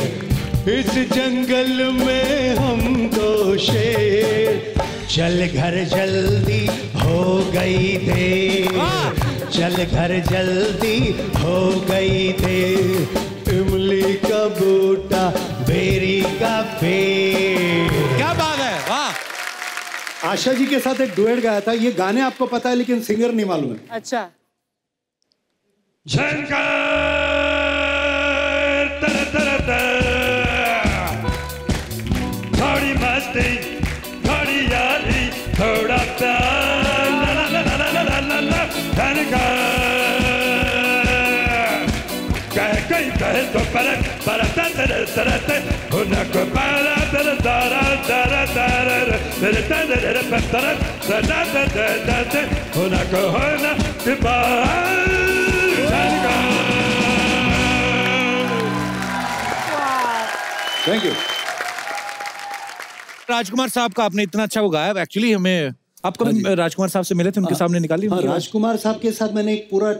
इस जंगल में हम दो शेर, चल घर जल्दी हो गई देर, चल घर जल्दी हो गई देर, इमली का बूटा, बेरी का पेड़। क्या बात है, वाह। आशा जी के साथ एक डुएट गाया था। ये गाने आपको पता है लेकिन सिंगर नहीं मालूम है। अच्छा। शंकर तर तर तर, थोड़ी मस्ती, थोड़ी यारी, थोड़ा प्यार, ला ला ला ला ला ला ला ला, शंकर कहे तो परत परत तर तर तर, उनको पारा तर तारा तारा तारा तर तर तर तर तर तर तर, उनको होना दीवार। Thank you. राजकुमार साहब का आपने इतना अच्छा वो गाया। एक्चुअली हमें आप कभी राजकुमार साहब से मिले थे, उनके सामने निकाली? हाँ, राजकुमार साहब के साथ मैंने एक पूरा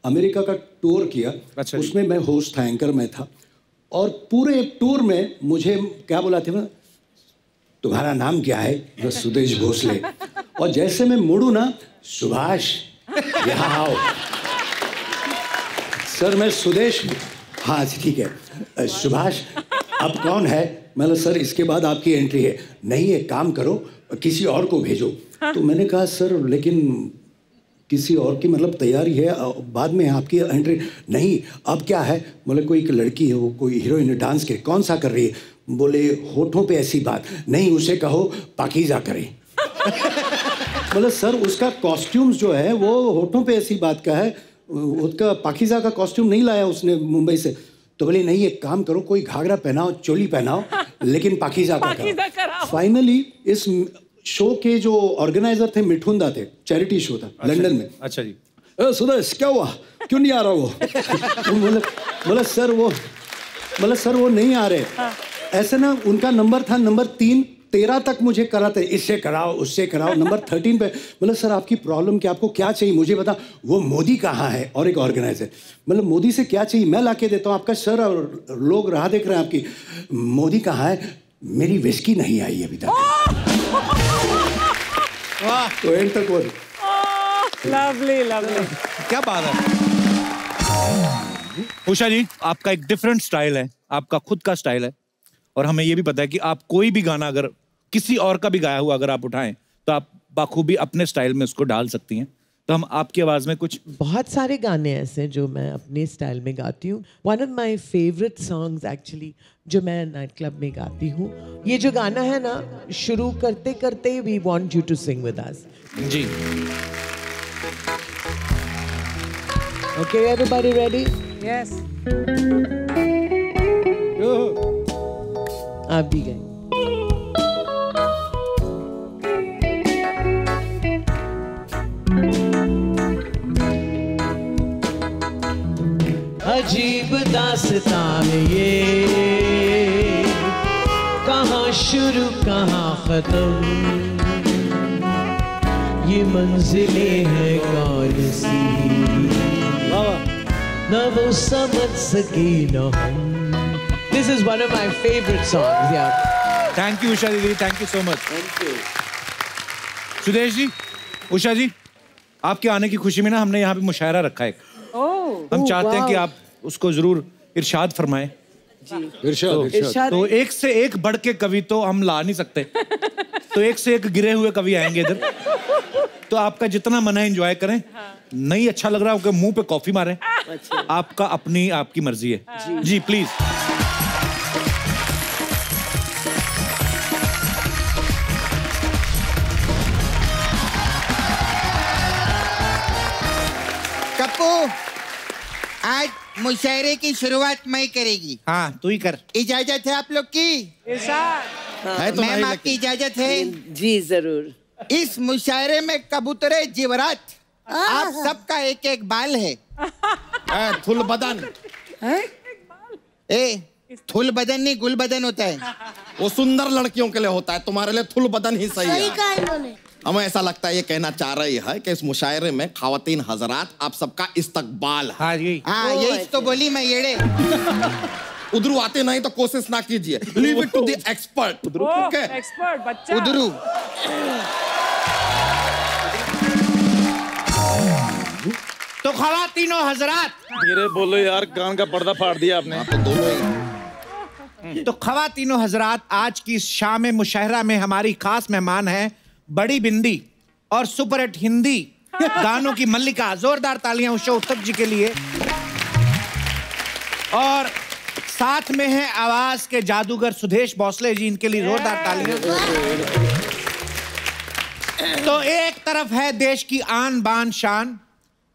अमेरिका का टूर किया। अच्छा। उसमें मैं होस्ट था, एंकर में था। और पूरे टूर में मुझे क्या बोला थे, तुम्हारा नाम क्या है? तो सुदेश भोसले। और जैसे मैं मुड़ू ना, सुभाष यहाँ आओ। सर मैं सुदेश। हाँ ठीक है, सुभाष अब कौन है? मतलब सर इसके बाद आपकी एंट्री है। नहीं, एक काम करो, किसी और को भेजो। तो मैंने कहा सर लेकिन किसी और की मतलब तैयारी है, बाद में आपकी एंट्री। नहीं, अब क्या है? बोले कोई एक लड़की है, वो कोई हीरोइन है डांस के। कौन सा कर रही है? बोले होठों पे ऐसी बात। नहीं, उसे कहो पाकीज़ा करे। मतलब सर उसका कॉस्ट्यूम्स जो है वो होठों पे ऐसी बात का है, उसका पाकीज़ा का कॉस्ट्यूम नहीं लाया उसने मुंबई से। तो बोले नहीं, एक काम करो, कोई घाघरा पहनाओ, चोली पहनाओ, लेकिन पाकीज़ा का कराओ। फाइनली इस शो के जो ऑर्गेनाइजर थे मिठुंदा थे, चैरिटी शो था लंदन में। अच्छा जी। सुदेश क्या हुआ, क्यों नहीं आ रहा वो? बोला सर वो नहीं आ रहे। ऐसे ना उनका नंबर था नंबर 3, 13 तक मुझे कराते, इससे कराओ उससे कराओ। नंबर 13 पे मतलब सर आपकी प्रॉब्लम क्या, आपको क्या चाहिए मुझे बता। वो मोदी कहाँ है? और एक ऑर्गेनाइजर, मतलब मोदी से क्या चाहिए, मैं लाके देता हूँ आपका। सर और लोग राह देख रहे हैं आपकी। मोदी कहाँ है? मेरी विस्की नहीं आई अभी तक। तो एंड तक वो लवली लवली, क्या बात है। उषा जी, आपका एक डिफरेंट स्टाइल है, आपका खुद का स्टाइल है, और हमें ये भी पता है कि आप कोई भी गाना अगर किसी और का भी गाया हुआ अगर आप उठाएं तो आप बाखूबी अपने स्टाइल में उसको डाल सकती हैं। तो हम आपकी आवाज में कुछ बहुत सारे गाने ऐसे जो मैं अपने स्टाइल में गाती हूँ। One of my favourite songs actually जो मैं नाइट क्लब में गाती हूँ, ये जो गाना है ना, शुरू करते करते we want you to sing with us. जी। Okay everybody ready? यस। आप भी गए। अजीब दास्तान ये, कहाँ शुरू कहाँ खत्म, ये मंजिलें हैं कौन सी, न वो समझ सके न हम। This is one of my favorite songs. Yeah. Thank you, Usha दीदी. Thank you so much. Thank you. Sudesh ji, Usha जी, आपके आने की खुशी में ना हमने यहाँ पे मुशायरा रखा है। हम चाहते हैं कि आप उसको जरूर इरशाद फरमाएं। इरशाद। तो एक से एक बढ़ के कवि तो हम ला नहीं सकते, तो एक से एक गिरे हुए कवि आएंगे इधर। तो आपका जितना मन है एंजॉय करें। नहीं अच्छा लग रहा है मुंह पे कॉफी मारें। आपका आपकी मर्जी है। जी प्लीज। कप्पू, आज मुशायरे की शुरुआत मैं करेगी। हाँ तू ही कर। इजाजत है आप लोग की? है तो मैम आपकी इजाजत है? जी जरूर। इस मुशायरे में कबूतरे जिवरात, आप सबका एक एक बाल है। थुल बदन। थुल बदन नहीं, गुल बदन होता है। वो सुंदर लड़कियों के लिए होता है, तुम्हारे लिए थुल बदन ही सही है। कहा इन्होंने। हमें ऐसा लगता है ये कहना चाह रही है कि इस मुशायरे में ख़वातीन हजरात आप सबका इस्तकबाल है। हाँ जी। हाँ यही तो बोली मैं येड़े। उधरू आते नहीं तो कोशिश ना कीजिए। Leave it to the expert. Expert बच्चा। उधरू। तो ख़वातीनों हजरात, धीरे बोलो यार, कान का पर्दा फाड़ दिया आपने। तो दोनों ही। तो ख़वातीनों हजरात, आज की शाम मुशायरा में हमारी खास मेहमान है बड़ी बिंदी और सुपरहिट हिंदी गानों की मल्लिका। जोरदार तालियां उषा उत्तप जी के लिए। और साथ में है आवाज के जादूगर सुदेश भोसले जी, इनके लिए जोरदार तालियां। तो एक तरफ है देश की आन बान शान,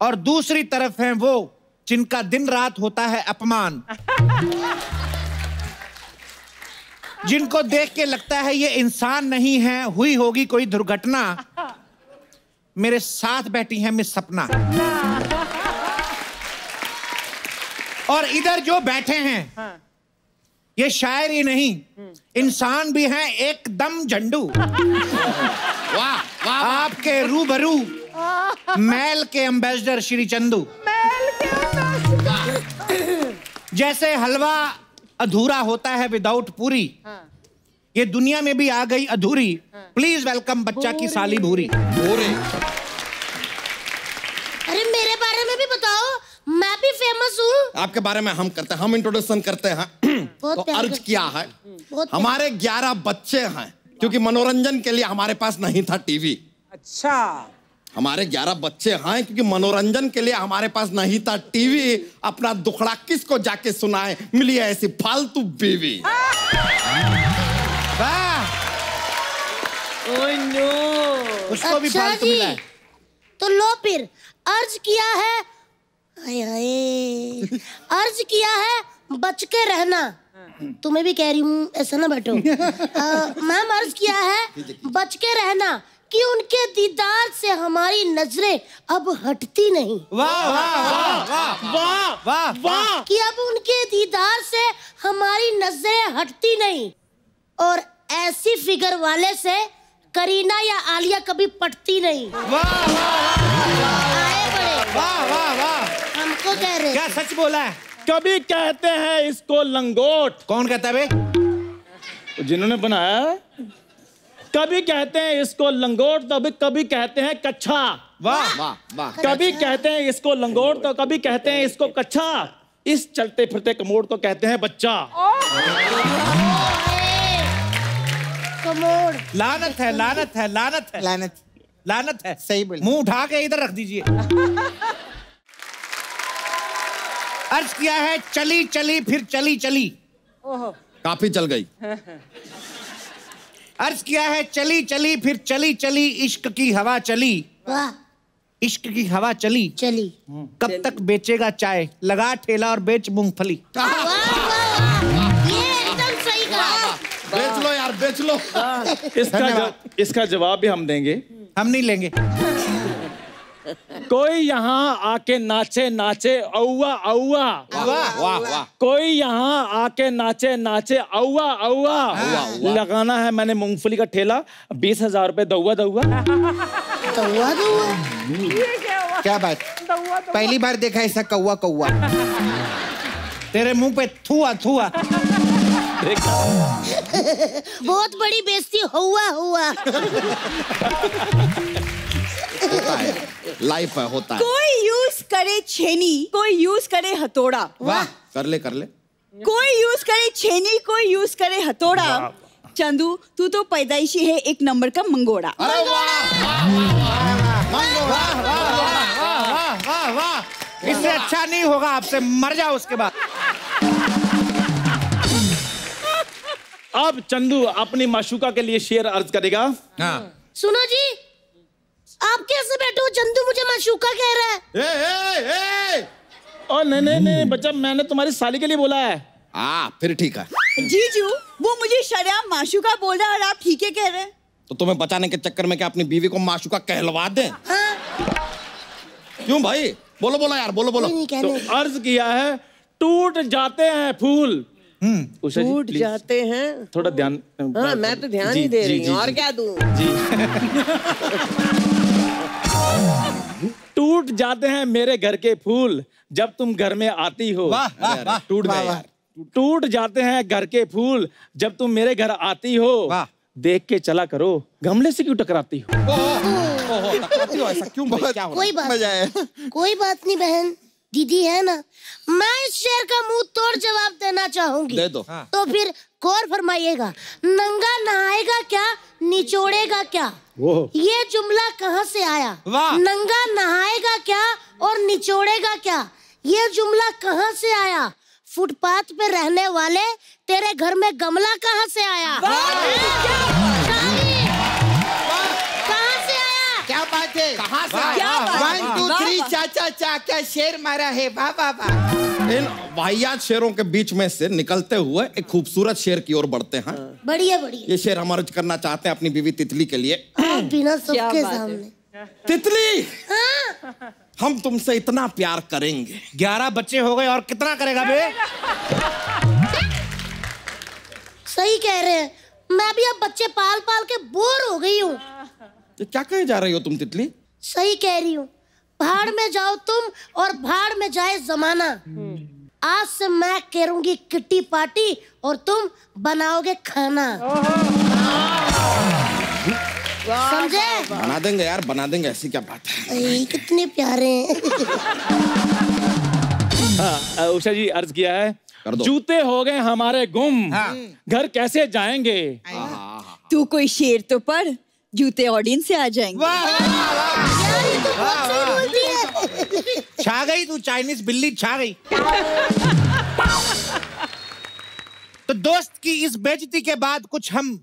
और दूसरी तरफ है वो जिनका दिन रात होता है अपमान, जिनको देख के लगता है ये इंसान नहीं है, हुई होगी कोई दुर्घटना। मेरे साथ बैठी है मिस सपना। और इधर जो बैठे हैं ये शायर ही नहीं, इंसान भी हैं एकदम झंडू। वाह वाह। आपके रूबरू मैल के एम्बेसडर श्री चंदू। जैसे हलवा अधूरा होता है विदाउट पूरी, ये दुनिया में भी आ गई अधूरी। प्लीज वेलकम बच्चा की साली भूरी। अरे मेरे बारे में भी बताओ, मैं भी फेमस हूँ। आपके बारे में हम इंट्रोडक्शन करते हैं। तो अर्ज किया है। हमारे 11 बच्चे हैं क्योंकि मनोरंजन के लिए हमारे पास नहीं था टीवी। अच्छा, हमारे 11 बच्चे हैं क्योंकि मनोरंजन के लिए हमारे पास नहीं था टीवी। अपना दुखड़ा किसको जाके सुनाए, मिली है ऐसी फालतू बीवी। उसको भी फालतू मिला है। तो लो फिर अर्ज किया है, हाय हाय, अर्ज किया है बच के रहना। तुम्हें भी कह रही हूँ, ऐसा ना बैठो। मैम अर्ज किया है बच के रहना कि उनके दीदार से हमारी नजरें अब हटती नहीं। वाह वाह वाह वाह वाह वाह। कि अब उनके दीदार से हमारी नजरें हटती नहीं, और ऐसी फिगर वाले से करीना या आलिया कभी पटती नहीं। वाह वाह वाह वाह वाह। हमको कह रहे, क्या सच बोला है? कभी कहते हैं इसको लंगोट। कौन कहता है बे? जिन्होंने बनाया। कभी कहते हैं इसको लंगोट तो कभी कहते हैं कच्छा। वाह वाह वाह। कभी कहते हैं इसको लंगोट तो कभी कहते हैं इसको कच्छा। इस चलते फिरते कमोड को कहते हैं बच्चा। कमोड। लानत है, लानत है, लानत है, लानत लानत है। सही बोल। मुंह उठा के इधर रख दीजिए। अर्ज किया है चली चली फिर चली चली। काफी चल गई। अर्ज किया है चली चली फिर चली चली, इश्क की हवा चली। वाह। इश्क की हवा चली चली। कब तक बेचेगा चाय, लगा ठेला और बेच मूंगफली। वाह वाह, ये एकदम सही कहा। बेच लो यार, बेच लो। इसका जवाब भी हम देंगे। हम नहीं लेंगे। कोई यहाँ आके नाचे नाचे औवा औवा। वाह वाह वाह। कोई यहाँ आके नाचे नाचे औवा औवा। लगाना है मैंने मूंगफली का ठेला, 20,000 रुपए दौवा दौवा। दौवा दौवा, क्या बात, पहली बार देखा ऐसा कौवा कौवा। तेरे मुंह पे थुआ थुआ। बहुत बड़ी बेइज्जती हुआ हुआ। लाइफ है, होता है। कोई यूज करे छेनी, कोई यूज करे हथौड़ा। वाह, कर ले कर ले। कोई यूज करे छेनी, कोई यूज करे हथौड़ा। चंदू तू तो पैदाइशी है एक नंबर का मंगोड़ा। अरे वाह वाह वाह वाह। इससे अच्छा नहीं होगा, आपसे मर जाओ उसके बाद। अब चंदू अपनी माशूका के लिए शेर अर्ज करेगा। हाँ। सुनो जी, आप कैसे बैठे हो? चंदू मुझे माशूका कह रहा है। ओ नहीं बच्चा, मैंने तुम्हारी साली के लिए बोला है। फिर ठीक है। जीजू वो मुझे शर्म माशूका बोल रहा है और आप ठीक है कह रहे हैं। तो तुम्हें बचाने के चक्कर में क्या अपनी बीवी को माशूका कहलवा दें? क्यों भाई? बोलो बोलो यार, बोलो बोलो। तो अर्ज किया है टूट जाते हैं फूल। टूट जाते हैं। थोड़ा ध्यान। हाँ, मैं तो ध्यान ही दे रही हूँ, और क्या दूं? टूट जाते हैं मेरे घर के फूल जब तुम घर में आती हो। टूट गए यार। टूट जाते हैं घर के फूल जब तुम मेरे घर आती हो। देख के चला करो, गमले से क्यों टकराती हो? टकराती हो ऐसा क्यों? कोई बात नहीं बहन, दीदी है ना। मैं इस शेर का मुंह तोड़ जवाब देना चाहूंगी। दे दो। तो फिर गौर फरमाइएगा। नंगा नहाएगा क्या, निचोड़ेगा क्या? ये जुमला कहाँ से आया? नंगा नहाएगा क्या और निचोड़ेगा क्या, ये जुमला कहाँ से आया? फुटपाथ पे रहने वाले, तेरे घर में गमला कहाँ से आया? कहाँ से आया? क्या बात है? कहाँ से आया? 1 2 3 चाचा चा, क्या शेर मारा है। वाह वाह वाह। इन वाहियात शेरों के बीच में से निकलते हुए एक खूबसूरत शेर की ओर बढ़ते हैं। बढ़िया बढ़िया। ये शेर हम अर्ज करना चाहते हैं अपनी बीवी तितली के लिए। बिना सबके सामने। तितली, हम तुमसे इतना प्यार करेंगे। 11 बच्चे हो गए और कितना करेगा बे? सही कह रहे हैं, मैं भी अब बच्चे पाल पाल के बोर हो गई हूँ। क्या कहे जा रही हो तुम तितली? सही कह रही हूँ। भाड़ में जाओ तुम और भाड़ में जाए जमाना। आज से मैं करूंगी किट्टी पार्टी और तुम बनाओगे खाना। समझे? बना देंगे यार, बना देंगे, ऐसी क्या बात है। कितने प्यारे हैं। उषा जी अर्ज किया है, जूते हो गए हमारे गुम, घर कैसे जाएंगे। तू कोई शेर तो पढ़, जूते ऑडियंस से आ जाएंगे। छा गई तू, चाइनीज बिल्ली छा गई। तो दोस्त की इस बेइज्जती के बाद कुछ हम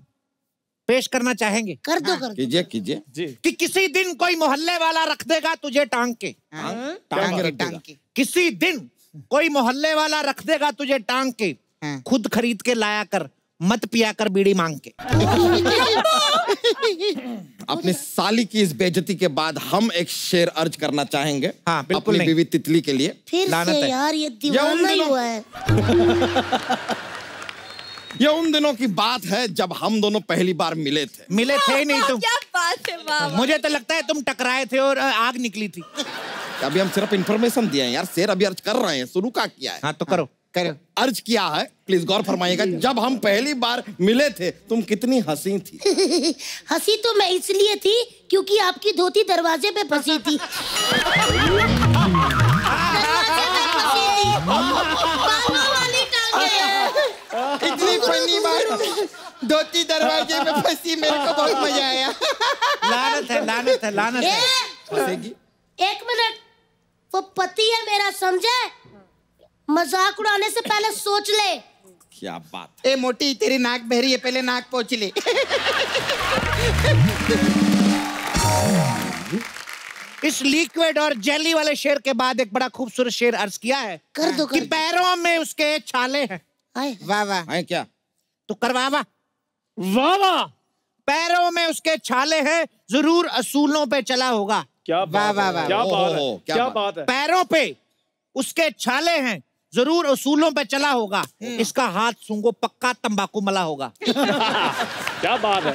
पेश करना चाहेंगे। कर दो कर दो। कीजिए कीजिए जी। कि किसी दिन कोई मोहल्ले वाला रख देगा तुझे टांग के। टांग के किसी दिन कोई मोहल्ले वाला रख देगा तुझे टांग के, खुद खरीद के लाया कर, मत पिया कर बीड़ी मांग के। अपनी साली की इस बेइज्जती के बाद हम एक शेर अर्ज करना चाहेंगे। हाँ, बिल्कुल अपनी बीवी तितली के लिए। फिर से यार ये दीवाना ही हुआ है। ये उन दिनों की बात है जब हम दोनों पहली बार मिले थे। मिले थे ही नहीं तुम। क्या बात है, वाह। मुझे तो लगता है तुम टकराए थे और आग निकली थी। अभी हम सिर्फ इंफॉर्मेशन दिए हैं यार, शेर अभी अर्ज कर रहे हैं, शुरू का किया है। हाँ तो करो करो। अर्ज किया है, प्लीज गौर फरमाइएगा। जब हम पहली बार मिले थे तुम कितनी हंसी थी। हंसी तो मैं इसलिए थी क्योंकि आपकी धोती दरवाजे पे फंसी थी। इतनी फनी बात, धोती दरवाजे में फंसी, मेरे को बहुत मजा आया। लानत है, लानत है, लानत है। फंसेगी। एक मिनट, वो पति है मेरा, समझे? मजाक उड़ाने से पहले सोच ले। क्या बात। ए मोटी, तेरी नाक बह रही है, पहले नाक पोंछ ले। इस लिक्विड और जेली वाले शेर के बाद एक बड़ा खूबसूरत शेर अर्ज किया है। कर दो कि पैरों में उसके छाले हैं। वाह वाह। है क्या? तो करवा वाह। वाह वाह। पैरों में उसके छाले हैं, जरूर असूलों पे चला होगा। क्या वाह वाह वाह। क्या बात है, क्या बात है। पैरों पे उसके छाले हैं, जरूर असूलों पे चला होगा। इसका हाथ सूंघो, पक्का तंबाकू मला होगा। क्या बात है।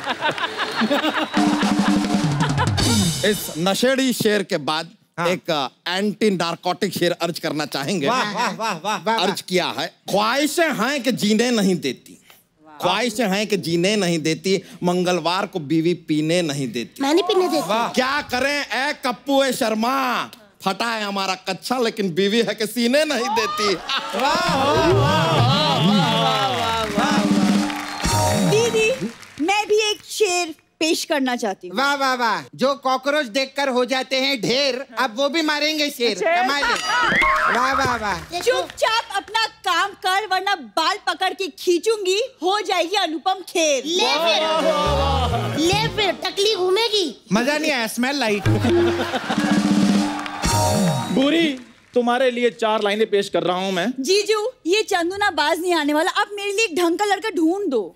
इस नशेड़ी शेर के बाद एक एंटी नारकोटिक शेर अर्ज करना चाहेंगे। वाह वाह वाह वाह। अर्ज किया है, ख्वाहिशें हैं कि जीने नहीं देती, ख्वाहिशें हैं कि जीने नहीं देती, मंगलवार को बीवी पीने नहीं देती। मैं नहीं पीने देती। क्या करें ए कप्पू ए शर्मा, फटा है हमारा कच्चा लेकिन बीवी है कि सीने नहीं देती। दीदी, मैं भी एक शेर पेश करना चाहती हूँ। वाह वाह वाह। जो कॉकरोच देखकर हो जाते हैं ढेर, अब वो भी मारेंगे शेर। कमाल है। वाह वाह वाह। चुपचाप अपना काम कर, वरना बाल पकड़ के खींचूंगी, हो जाएगी अनुपम खेर। ले फिर टकली घूमेगी। मजा नहीं आया, स्मेल लाई। बुरी, तुम्हारे लिए 4 लाइनें पेश कर रहा हूँ मैं। जीजू, ये चंदू ना बाज नहीं आने वाला, आप मेरे लिए एक ढंग का लड़का ढूंढ दो।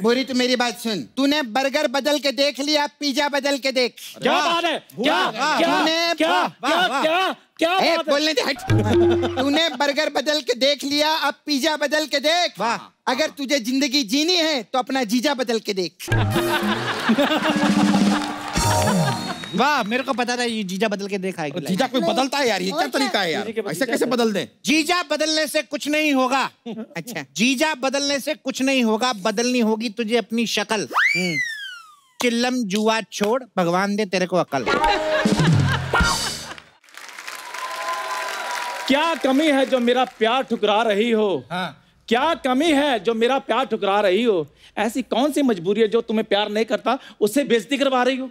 बोरी, तू मेरी बात सुन। तूने बर्गर बदल के देख लिया, पिज्जा बदल के देख। क्या बात है? क्या क्या क्या क्या क्या बात है? बोलने दे, हट। तूने बर्गर बदल के देख लिया, अब पिज्जा बदल के देख। अगर तुझे जिंदगी जीनी है तो अपना जीजा बदल के देख। वाह, मेरे को पता था ये जीजा बदल के देखा है। जीजा कोई बदलता है यार, ये क्या तरीका है यार? ऐसे कैसे बदल दे? जीजा बदलने से कुछ नहीं होगा। अच्छा, जीजा बदलने से कुछ नहीं होगा, बदलनी होगी तुझे अपनी शक्ल। चिल्लम जुआ छोड़, भगवान दे तेरे को अकल। क्या कमी है जो मेरा प्यार ठुकरा रही हो? क्या कमी है जो मेरा प्यार ठुकरा रही हो? ऐसी कौन सी मजबूरी है जो तुम्हें प्यार नहीं करता उससे बेइज्जती करवा रही हो?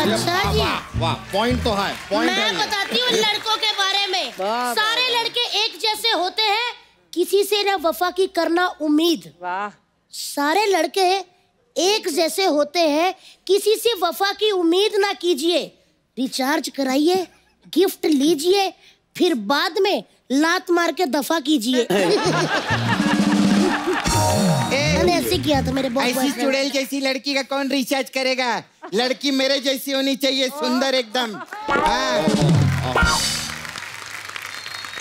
अच्छा जी, वाह, पॉइंट तो है, पॉइंट मैं बताती हूँ लड़कों के बारे में। सारे लड़के एक जैसे होते हैं, किसी से न वफा की करना उम्मीद। सारे लड़के एक जैसे होते हैं, किसी से वफा की उम्मीद ना कीजिए। रिचार्ज कराइए, गिफ्ट लीजिए, फिर बाद में लात मार के दफा कीजिए। मैंने ऐसे किया था मेरे बॉयफ्रेंड। ऐसी चुड़ैल जैसी लड़की का कौन रिचार्ज करेगा? लड़की मेरे जैसी होनी चाहिए, सुंदर एकदम।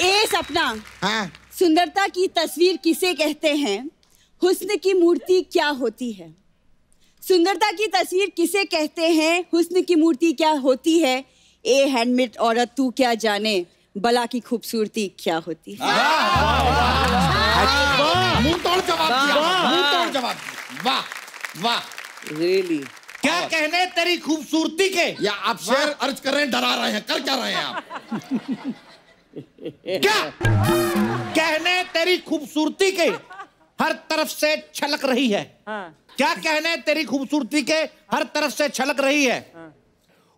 ए सपना, हाँ। सुंदरता की तस्वीर किसे कहते हैं? हुस्न की मूर्ति क्या होती है? सुंदरता की तस्वीर किसे कहते हैं? हुस्न की मूर्ति क्या होती है? ए हैंडमेड औरत तू क्या जाने, बला की खूबसूरती क्या होती है? मुंह तोड़ जवाब दिया, मुंह तोड़ जवाब दिया। वाह वाह। रियली क्या कहने तेरी खूबसूरती के? या आप शेर अर्ज कर रहे हैं, डरा रहे हैं, कर क्या रहे हैं आप? क्या कहने तेरी खूबसूरती के हर तरफ से छलक रही है? क्या कहने तेरी खूबसूरती के हर तरफ से छलक रही है?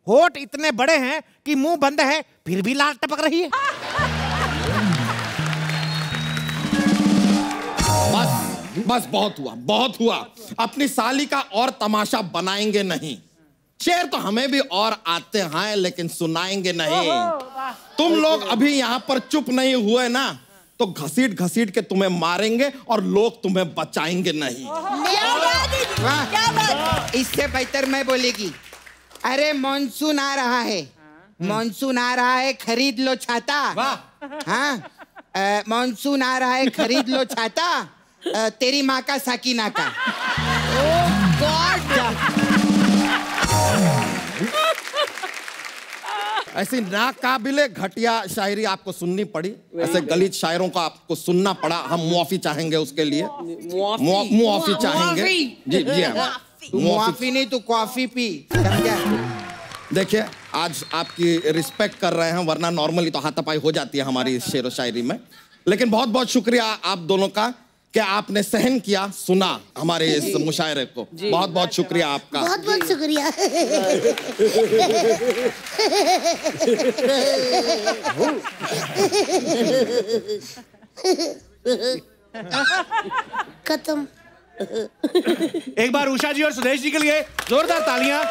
होठ इतने बड़े हैं कि मुंह बंद है फिर भी लाल टपक रही है। बस बहुत हुआ, बहुत हुआ। अपनी साली का और तमाशा बनाएंगे नहीं। शेर तो हमें भी और आते हैं लेकिन सुनाएंगे नहीं। तुम लोग अभी यहाँ पर चुप नहीं हुए ना तो घसीट घसीट के तुम्हें मारेंगे और लोग तुम्हें बचाएंगे नहीं। क्या बात? इससे बेहतर मैं बोलेगी, अरे मॉनसून आ रहा है, मॉनसून आ रहा है, खरीद लो छाता। हाँ, मॉनसून आ रहा है, खरीद लो छाता, तेरी माँ का साकीना का। ओह गॉड! ऐसी नाकाबिले घटिया शायरी आपको सुननी पड़ी, ऐसे गलीज शायरों को आपको सुनना पड़ा। हम मुआफी चाहेंगे उसके लिए, मुआफी चाहेंगे। जी जी, मुआफी नहीं तो कॉफी पी, समझा? देखिए आज आपकी रिस्पेक्ट कर रहे हैं, वरना नॉर्मली तो हाथापाई हो जाती है हमारी शेर व शायरी में। लेकिन बहुत बहुत शुक्रिया आप दोनों का कि आपने सहन किया, सुना हमारे इस मुशायरे को। बहुत बहुत शुक्रिया आपका। बहुत बहुत शुक्रिया। खत्म। एक बार उषा जी और सुदेश जी के लिए जोरदार तालियां।